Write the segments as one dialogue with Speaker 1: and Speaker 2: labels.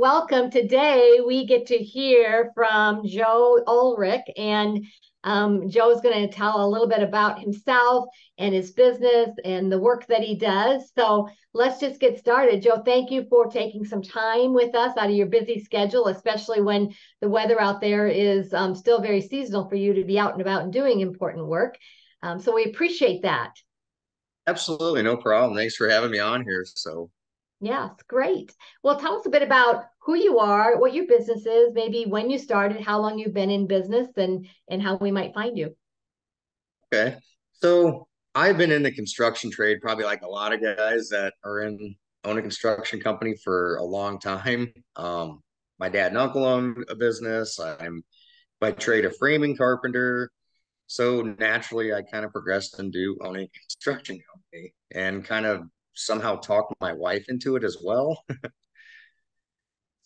Speaker 1: welcome. Today we get to hear from Joe Ulrich, and Joe is going to tell a little bit about himself and his business and the work that he does. So let's just get started. Joe, thank you for taking some time with us out of your busy schedule, especially when the weather out there is still very seasonal for you to be out and about and doing important work. So we appreciate that.
Speaker 2: Absolutely, no problem. Thanks for having me on here.
Speaker 1: Yes, great. Well, tell us a bit about who you are, what your business is, maybe when you started, how long you've been in business, and how we might find you.
Speaker 2: Okay. So I've been in the construction trade, probably like a lot of guys that are in own a construction company for a long time. My dad and uncle own a business. I'm by trade a framing carpenter. So naturally, I kind of progressed into owning a construction company and kind of somehow talked my wife into it as well.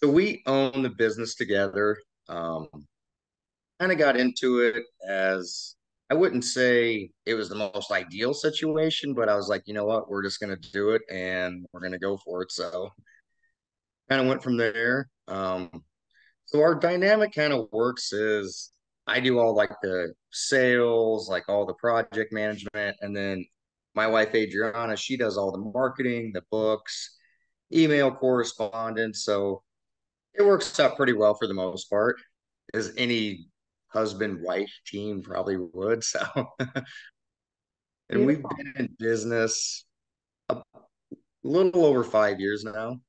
Speaker 2: So we own the business together. Um, Kind of got into it as I wouldn't say it was the most ideal situation, but I was like, you know what, we're just gonna do it and we're gonna go for it. So kind of went from there. So our dynamic kind of works is I do all like the sales, like all the project management, and then my wife Adrianna, she does all the marketing, the books, email correspondence. So it works out pretty well for the most part, as any husband wife team probably would. So, and we've
Speaker 1: Beautiful.
Speaker 2: been in business a little over 5 years now.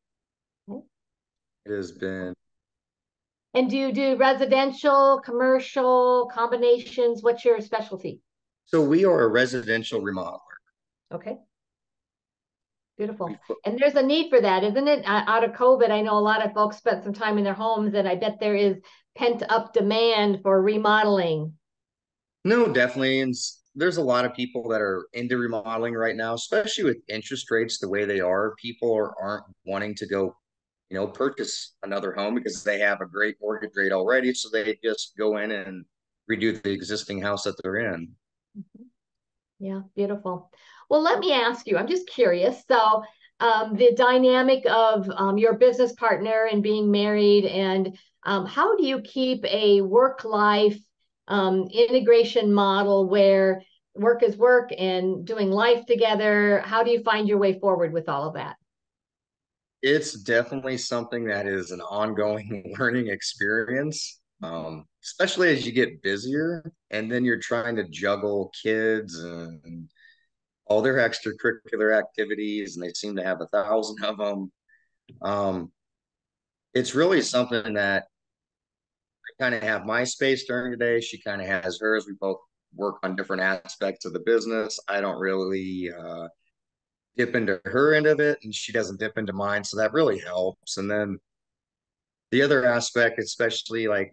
Speaker 2: It has been,
Speaker 1: And do you do residential, commercial, combinations? What's your specialty?
Speaker 2: so we are a residential remodeler.
Speaker 1: Okay,
Speaker 2: We,
Speaker 1: beautiful. And there's a need for that, isn't it? Out of COVID, I know a lot of folks spent some time in their homes, and I bet there is pent up demand for remodeling.
Speaker 2: no, definitely. And there's a lot of people that are into remodeling right now, especially with interest rates the way they are. People aren't wanting to go, purchase another home because they have a great mortgage rate already. So they just go in and redo the existing house that they're in.
Speaker 1: Yeah, beautiful. Well, let me ask you, I'm just curious. So, the dynamic of your business partner and being married, and how do you keep a work life integration model where work is work and doing life together? How do you find your way forward with all of that?
Speaker 2: It's definitely something that is an ongoing learning experience, especially as you get busier and then you're trying to juggle kids and all their extracurricular activities, and they seem to have 1,000 of them. Um, it's really something that I kind of have my space during the day. She kind of has hers. We both work on different aspects of the business. I don't really dip into her end of it, and she doesn't dip into mine. So that really helps. And then the other aspect, especially like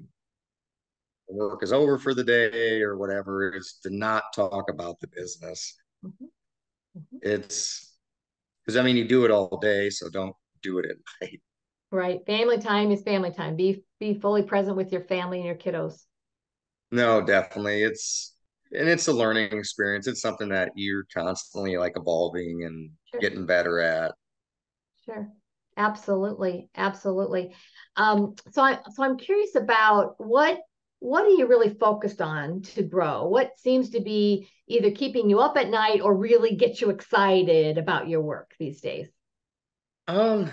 Speaker 2: work is over for the day or whatever, is to not talk about the business.
Speaker 1: Mhm, mhm.
Speaker 2: It's because I mean, you do it all day, so don't do it at night.
Speaker 1: Right. Family time is family time. Be fully present with your family and your kiddos.
Speaker 2: No, definitely. It's a learning experience. It's something that you're constantly like evolving and
Speaker 1: Sure.
Speaker 2: getting better at.
Speaker 1: Sure. Absolutely. Absolutely. So I'm curious about what are you really focused on to grow? What seems to be either keeping you up at night or really get you excited about your work these days?
Speaker 2: Um,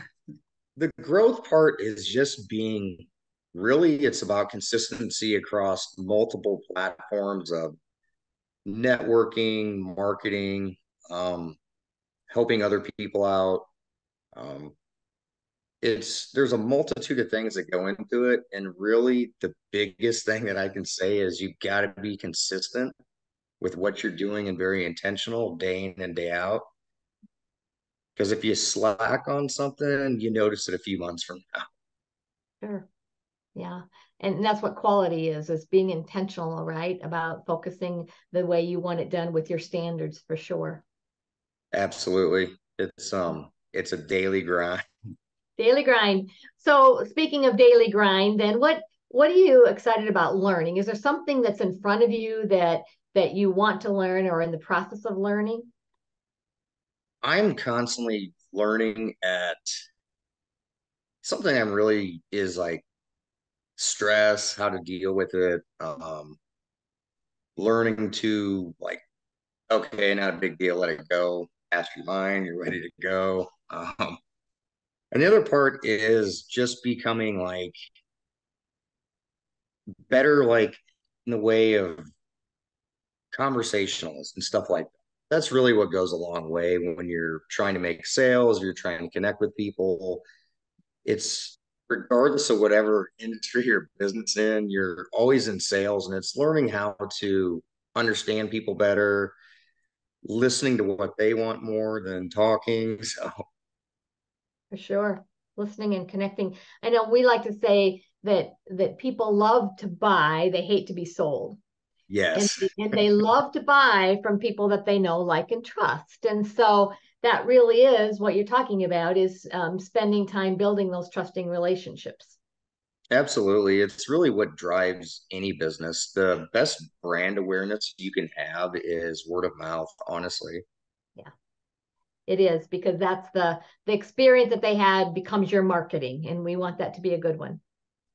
Speaker 2: the growth part is just being really, it's about consistency across multiple platforms of networking, marketing, um, helping other people out. Um, there's a multitude of things that go into it, and really the biggest thing that I can say is you've got to be consistent with what you're doing and very intentional day in and day out. Because if you slack on something, you notice it a few months from now.
Speaker 1: Sure. Yeah. And that's what quality is being intentional, right? About focusing the way you want it done with your standards for sure.
Speaker 2: Absolutely. It's a daily grind.
Speaker 1: Daily grind. So speaking of daily grind, then what are you excited about learning? Is there something that's in front of you that you want to learn or in the process of learning?
Speaker 2: I'm constantly learning at something I'm really is like stress, how to deal with it, learning to like, okay, not a big deal, let it go. Ask your mind, you're ready to go. And the other part is just becoming like better, like in the way of conversationalist and stuff like that. That's really what goes a long way when you're trying to make sales, you're trying to connect with people. It's regardless of whatever industry or business in, you're always in sales, and it's learning how to understand people better, listening to what they want more than talking. So,
Speaker 1: For sure. Listening and connecting. I know we like to say that people love to buy, they hate to be sold. And,
Speaker 2: yes,
Speaker 1: and they love to buy from people that they know, like, and trust. And so that really is what you're talking about is spending time building those trusting relationships.
Speaker 2: absolutely. It's really what drives any business. The best brand awareness you can have is word of mouth, honestly.
Speaker 1: Yeah, it is because that's the experience that they had becomes your marketing, and we want that to be a good one.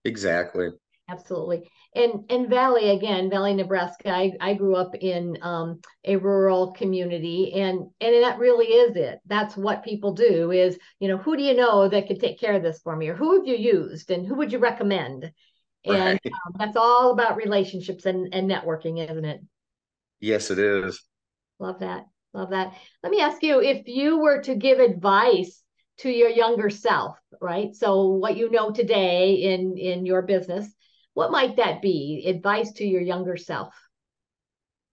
Speaker 2: Exactly.
Speaker 1: Absolutely. And Valley, again, Valley, Nebraska, I grew up in a rural community, and that really is it. That's what people do is, who do you know that could take care of this for me? Or who have you used and who would you recommend? And
Speaker 2: Right.
Speaker 1: that's all about relationships and networking, isn't it?
Speaker 2: Yes, it is.
Speaker 1: Love that. Love that. Let me ask you, if you were to give advice to your younger self, right? So what you know today in your business, what might that be? Advice to your younger self.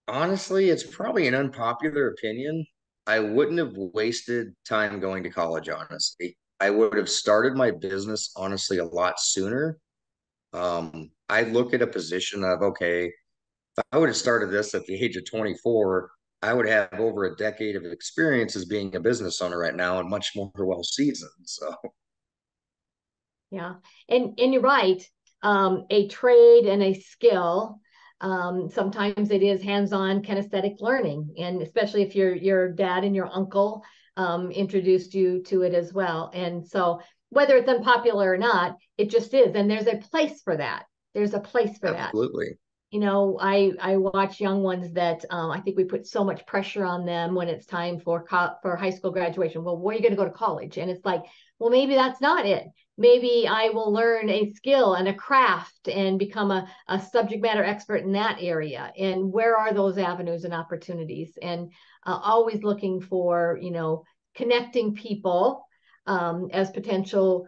Speaker 2: Honestly, it's probably an unpopular opinion. I wouldn't have wasted time going to college, honestly. I would have started my business, honestly, a lot sooner. I look at a position of, okay, if I would have started this at the age of 24, I would have over a decade of experience as being a business owner right now and much more well seasoned. So,
Speaker 1: Yeah. And you're right. A trade and a skill. Sometimes it is hands-on kinesthetic learning, and especially if your dad and your uncle introduced you to it as well. And so whether it's unpopular or not, it just is. And there's a place for that. There's a place for that.
Speaker 2: absolutely.
Speaker 1: I watch young ones that I think we put so much pressure on them when it's time for high school graduation. Well, where are you going to go to college? And it's like, well, maybe that's not it. Maybe I will learn a skill and a craft and become a subject matter expert in that area. And where are those avenues and opportunities? And always looking for, connecting people as potential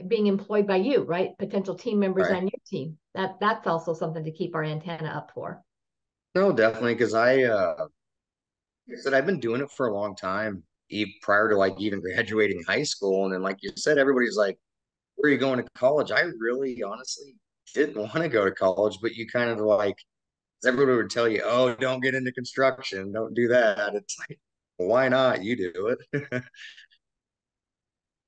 Speaker 1: being employed by you, right? Potential team members
Speaker 2: Right.
Speaker 1: on your team. That's also something to keep our antenna up for.
Speaker 2: No, definitely. Because like I said, I've been doing it for a long time, prior to like even graduating high school. And then, like you said, everybody's like, where are you going to college? I really honestly didn't want to go to college, but you kind of like, everybody would tell you, oh, don't get into construction, don't do that. It's like, well, why not? You do it.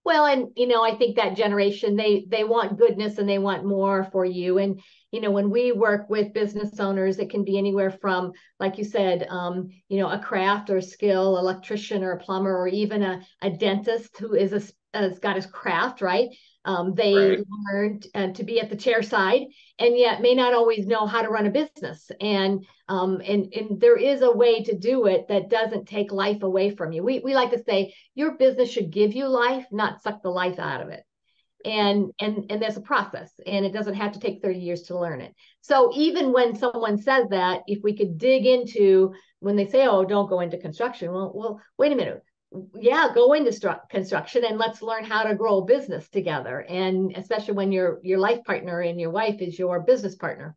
Speaker 1: Well, and I think that generation they want goodness and they want more for you. And when we work with business owners, it can be anywhere from, like you said, a craft or skill, electrician or a plumber, or even a dentist who has got his craft right. They
Speaker 2: Right.
Speaker 1: learned to be at the chair side, and yet may not always know how to run a business. And there is a way to do it that doesn't take life away from you. We like to say your business should give you life, not suck the life out of it. And there's a process, and it doesn't have to take 30 years to learn it. So even when someone says that, if we could dig into when they say, oh, don't go into construction, well, wait a minute. Yeah, go into construction and let's learn how to grow a business together. And especially when your life partner and your wife is your business partner,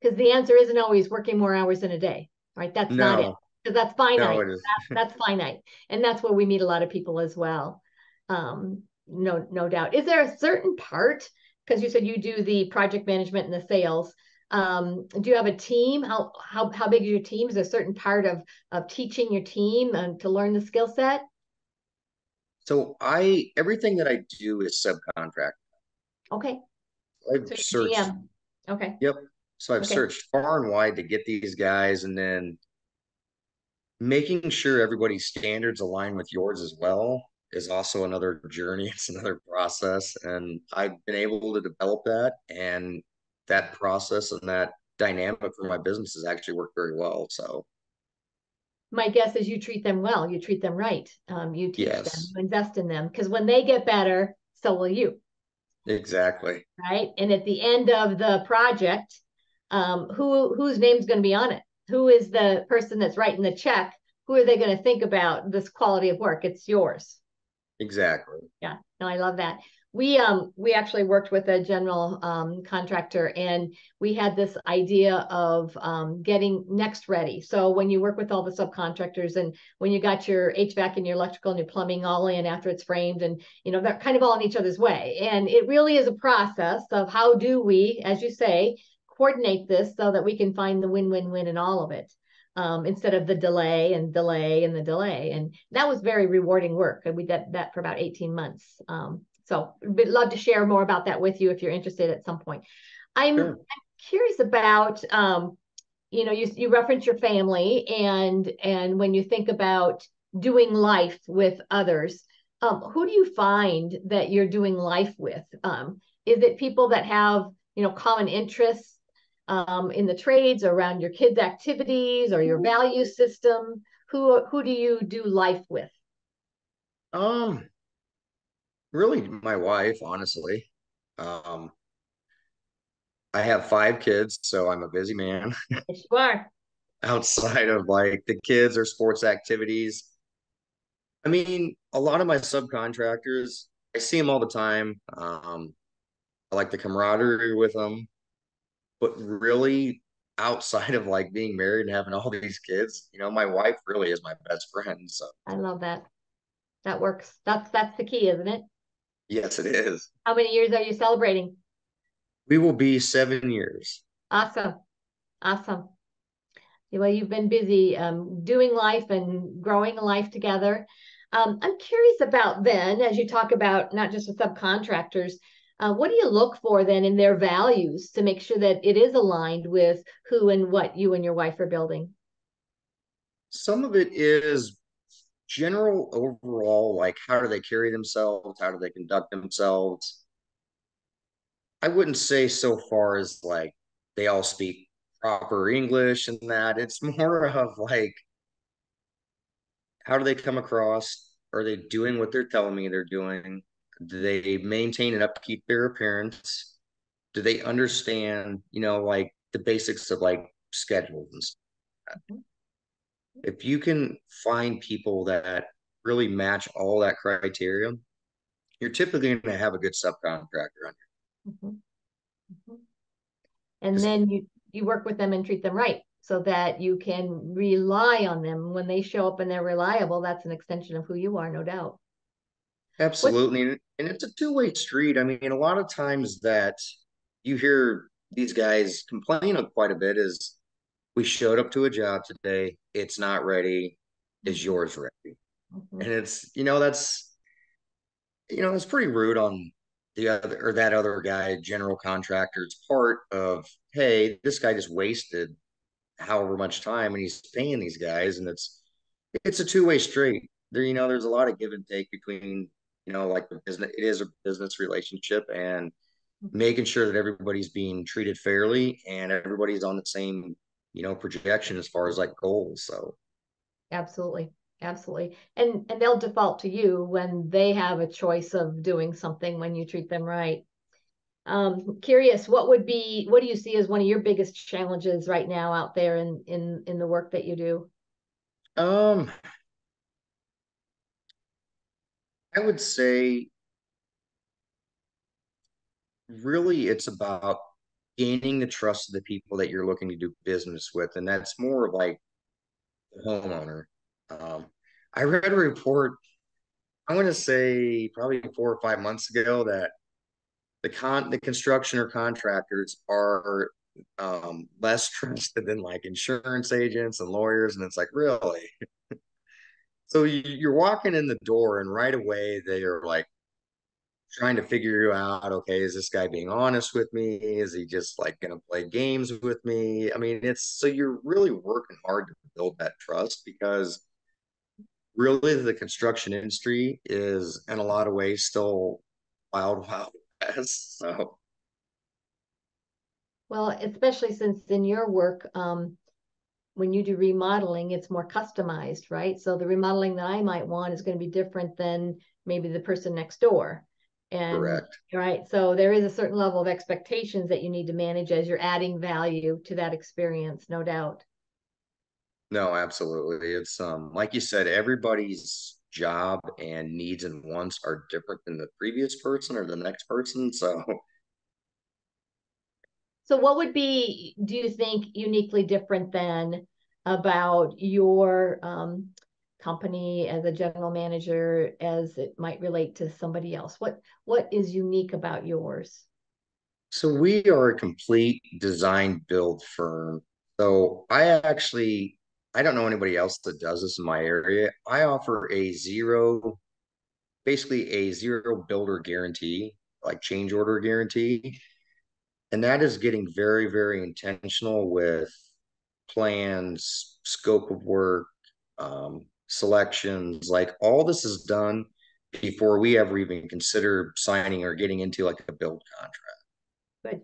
Speaker 1: because the answer isn't always working more hours in a day, right? That's not it,
Speaker 2: No,
Speaker 1: because that's
Speaker 2: no,
Speaker 1: finite.
Speaker 2: it is.
Speaker 1: That's finite, and that's where we meet a lot of people as well. No doubt. Is there a certain part? Because you said you do the project management and the sales. Do you have a team? How big is your team? Is there a certain part of teaching your team to learn the skill set?
Speaker 2: So everything that I do is subcontract.
Speaker 1: Okay,
Speaker 2: I've
Speaker 1: so you're
Speaker 2: searched,
Speaker 1: GM. Okay,
Speaker 2: yep. So I've
Speaker 1: okay.
Speaker 2: searched far and wide to get these guys, and then making sure everybody's standards align with yours as well is also another journey. It's another process. And I've been able to develop that. And that process and that dynamic for my business has actually worked very well. So,
Speaker 1: My guess is you treat them well, you treat them right, you teach them,
Speaker 2: yes,
Speaker 1: you invest in them, because when they get better, so will you,
Speaker 2: exactly.
Speaker 1: right? And at the end of the project, whose name's going to be on it? Who is the person that's writing the check? Who are they going to think about this quality of work? It's yours.
Speaker 2: Exactly.
Speaker 1: Yeah, no, I love that. We actually worked with a general contractor, and we had this idea of getting next ready. So when you work with all the subcontractors, and when you got your HVAC and your electrical and your plumbing all in after it's framed, and they're kind of all in each other's way. And it really is a process of how do we, as you say, coordinate this so that we can find the win-win-win in all of it. Instead of the delay and delay and the delay. And that was very rewarding work. And we did that for about 18 months. So we'd love to share more about that with you if you're interested at some point. I'm
Speaker 2: Sure.
Speaker 1: curious about, you reference your family, and when you think about doing life with others, who do you find that you're doing life with? Is it people that have, common interests in the trades, or around your kids' activities, or your value system? Who do you do life with?
Speaker 2: Um, Really my wife, honestly. Um, I have 5 kids, so I'm a busy man.
Speaker 1: Yes, you are.
Speaker 2: Outside of like the kids or sports activities, I mean, a lot of my subcontractors, I see them all the time. I like the camaraderie with them, but really outside of like being married and having all these kids, my wife really is my best friend. So
Speaker 1: I love that. That works. That's the key, isn't it?
Speaker 2: yes, it is.
Speaker 1: How many years are you celebrating?
Speaker 2: We will be 7 years.
Speaker 1: Awesome. Awesome. Well, you've been busy doing life and growing a life together. I'm curious about then, as you talk about not just with subcontractors, what do you look for then in their values to make sure that it is aligned with who and what you and your wife are building?
Speaker 2: Some of it is general overall, like how do they carry themselves? How do they conduct themselves? I wouldn't say so far as like they all speak proper English and that. It's more of like how do they come across? Are they doing what they're telling me they're doing? Do they maintain and upkeep their appearance? Do they understand, like the basics of like schedules and stuff?
Speaker 1: Mhm.
Speaker 2: If you can find people that really match all that criteria, you're typically going to have a good subcontractor on
Speaker 1: Mhm. Mhm. And
Speaker 2: you.
Speaker 1: then you work with them and treat them right so that you can rely on them when they show up and they're reliable. That's an extension of who you are, no doubt. What?
Speaker 2: Absolutely. And it's a two-way street. I mean, a lot of times that you hear these guys complain of quite a bit is we showed up to a job today, it's not ready, is
Speaker 1: Mhm.
Speaker 2: yours ready?
Speaker 1: Mhm.
Speaker 2: And it's pretty rude on the other or that other guy, general contractor's part of, hey, this guy just wasted however much time and he's paying these guys, and it's a two-way street. There's a lot of give and take between, like the business. It is a business relationship, and
Speaker 1: Mhm.
Speaker 2: making sure that everybody's being treated fairly and everybody's on the same, projection as far as like goals. So
Speaker 1: Absolutely. Absolutely. And they'll default to you when they have a choice of doing something when you treat them right. Curious, what do you see as one of your biggest challenges right now out there in the work that you do?
Speaker 2: um I would say really it's about gaining the trust of the people that you're looking to do business with. And that's more of like the homeowner. Um, I read a report, I'm going to say probably 4 or 5 months ago, that the construction or contractors are less trusted than like insurance agents and lawyers. And it's like, really? So you're walking in the door and right away they are like trying to figure you out. Okay, is this guy being honest with me? Is he just like going to play games with me? I mean, it's so you're really working hard to build that trust because really the construction industry is in a lot of ways still wild, wild west. So
Speaker 1: Well, especially since in your work, when you do remodeling, it's more customized, right? So the remodeling that I might want is going to be different than maybe the person next door. And
Speaker 2: correct.
Speaker 1: right, so there is a certain level of expectations that you need to manage as you're adding value to that experience, no doubt.
Speaker 2: No, absolutely. It's like you said, everybody's job and needs and wants are different than the previous person or the next person. So
Speaker 1: So what would be, do you think, uniquely different than about your company as a general manager as it might relate to somebody else? What is unique about yours?
Speaker 2: we are a complete design build firm. So I don't know anybody else that does this in my area. I offer basically a zero builder guarantee, like change order guarantee. And that is getting very, very intentional with plans, scope of work, selections. Like all this is done before we ever even consider signing or getting into like a build contract.
Speaker 1: Good,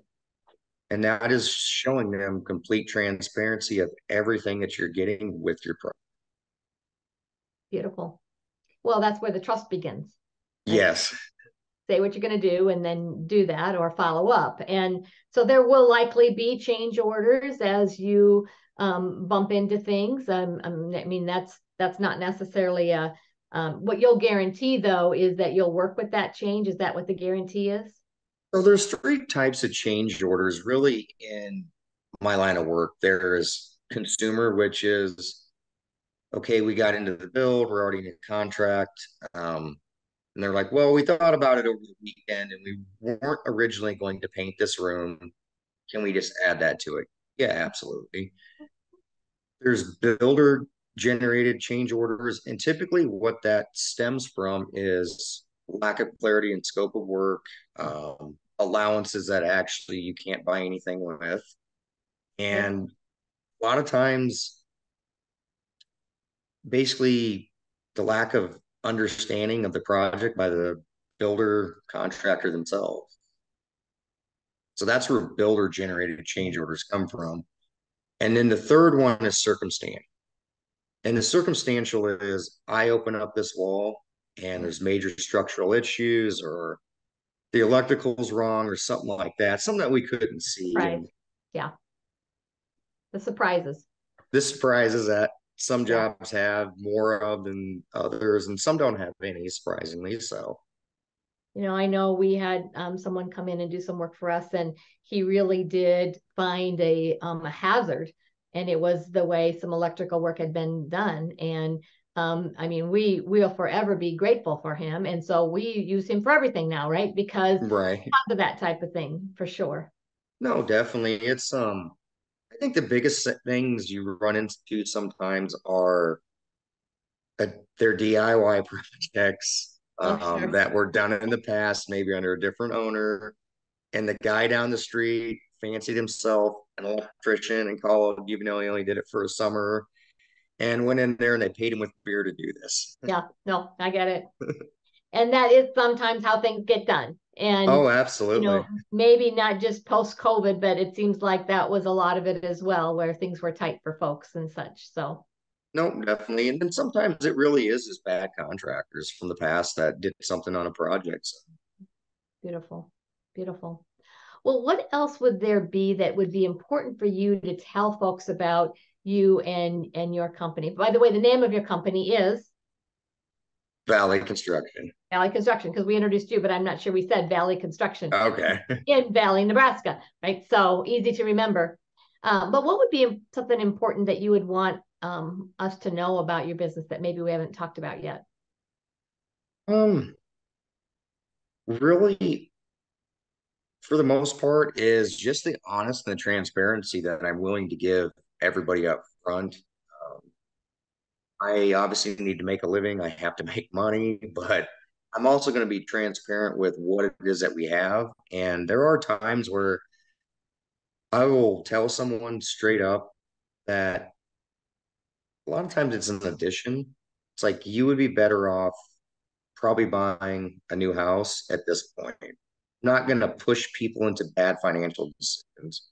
Speaker 2: And that is showing them complete transparency of everything that you're getting with your product.
Speaker 1: beautiful. Well, that's where the trust begins, right?
Speaker 2: Yes.
Speaker 1: Say what you're going to do and then do that or follow up. And so there will likely be change orders as you bump into things. I mean, that's not necessarily a what you'll guarantee though is that you'll work with that change. Is that what the guarantee is?
Speaker 2: So there's three types of change orders really in my line of work. There's consumer, which is okay, we got into the build, we're already in a contract. And they're like, well, we thought about it over the weekend and we weren't originally going to paint this room. Can we just add that to it? Yeah, absolutely. There's builder generated change orders. And typically, what that stems from is lack of clarity and scope of work, allowances that actually you can't buy anything with.
Speaker 1: Okay.
Speaker 2: And a lot of times, basically, the lack of understanding of the project by the builder contractor themselves. So that's where builder generated change orders come from. And then the third one is circumstance. And the circumstantial is I open up this wall and there's major structural issues or the electrical's wrong or something like that, something that we couldn't see.
Speaker 1: Right.
Speaker 2: And
Speaker 1: Yeah. The surprises.
Speaker 2: this surprises that some
Speaker 1: Yeah.
Speaker 2: jobs have more of than others, and some don't have any, surprisingly. So,
Speaker 1: I know we had someone come in and do some work for us, and he really did find a hazard, and it was the way some electrical work had been done. And I mean, we will forever be grateful for him, and so we use him for everything now, right? Because
Speaker 2: right.
Speaker 1: of that type of thing, for sure.
Speaker 2: No, definitely. I think the biggest things you run into sometimes are uh, their DIY projects
Speaker 1: Oh, sure.
Speaker 2: that were done in the past, maybe under a different owner. And the guy down the street fancied himself an electrician and called, even though he only did it for a summer, and went in there and they paid him with beer to do this.
Speaker 1: Yeah, no, I get it. And that is sometimes how things get done. And
Speaker 2: Oh, absolutely.
Speaker 1: maybe not just post COVID, but it seems like that was a lot of it as well, where things were tight for folks and such. So
Speaker 2: No, definitely. And then sometimes it really is just bad contractors from the past that did something on a project. So,
Speaker 1: beautiful, beautiful. Well, what else would there be that would be important for you to tell folks about you and your company? By the way, the name of your company is
Speaker 2: Valley Construction.
Speaker 1: Valley Construction, because we introduced you, but I'm not sure we said Valley Construction
Speaker 2: Okay.
Speaker 1: in Valley, Nebraska, right? So easy to remember. But what would be something important that you would want us to know about your business that maybe we haven't talked about yet?
Speaker 2: Um, Really, for the most part, is just the honest and the transparency that I'm willing to give everybody up front. Um, I obviously need to make a living. I have to make money, but I'm also going to be transparent with what it is that we have. And there are times where I will tell someone straight up that a lot of times it's an addition. It's like you would be better off probably buying a new house at this point. Not going to push people into bad financial decisions.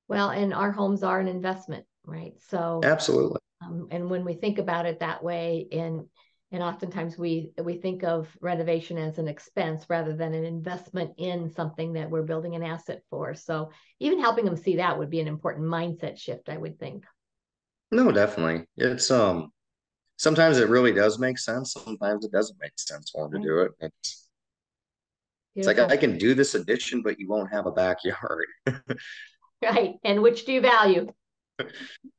Speaker 1: Well, and our homes are an investment, right? So,
Speaker 2: Absolutely.
Speaker 1: and when we think about it that way, and oftentimes we think of renovation as an expense rather than an investment in something that we're building an asset for. So even helping them see that would be an important mindset shift, I would think.
Speaker 2: No, definitely. It's sometimes it really does make sense. Sometimes it doesn't make sense for them to
Speaker 1: Right.
Speaker 2: do it. It's like I
Speaker 1: Beautiful.
Speaker 2: can do this addition, but you won't have a backyard.
Speaker 1: Right. And which do you value?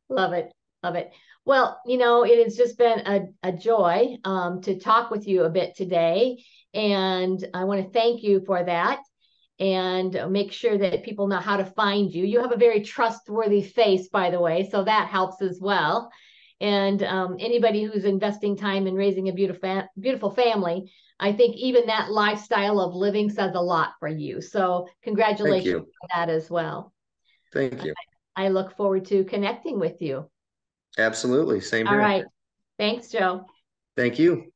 Speaker 1: Love it. Love it. Well, it has just been a joy to talk with you a bit today. And I want to thank you for that and make sure that people know how to find you. You have a very trustworthy face, by the way, so that helps as well. And anybody who's investing time in raising a beautiful family, I think even that lifestyle of living says a lot for you. So,
Speaker 2: Thank
Speaker 1: congratulations
Speaker 2: you.
Speaker 1: for that as well.
Speaker 2: Thank you.
Speaker 1: I look forward to connecting with you.
Speaker 2: Absolutely. Same
Speaker 1: All
Speaker 2: here.
Speaker 1: right. Thanks, Joe.
Speaker 2: Thank you.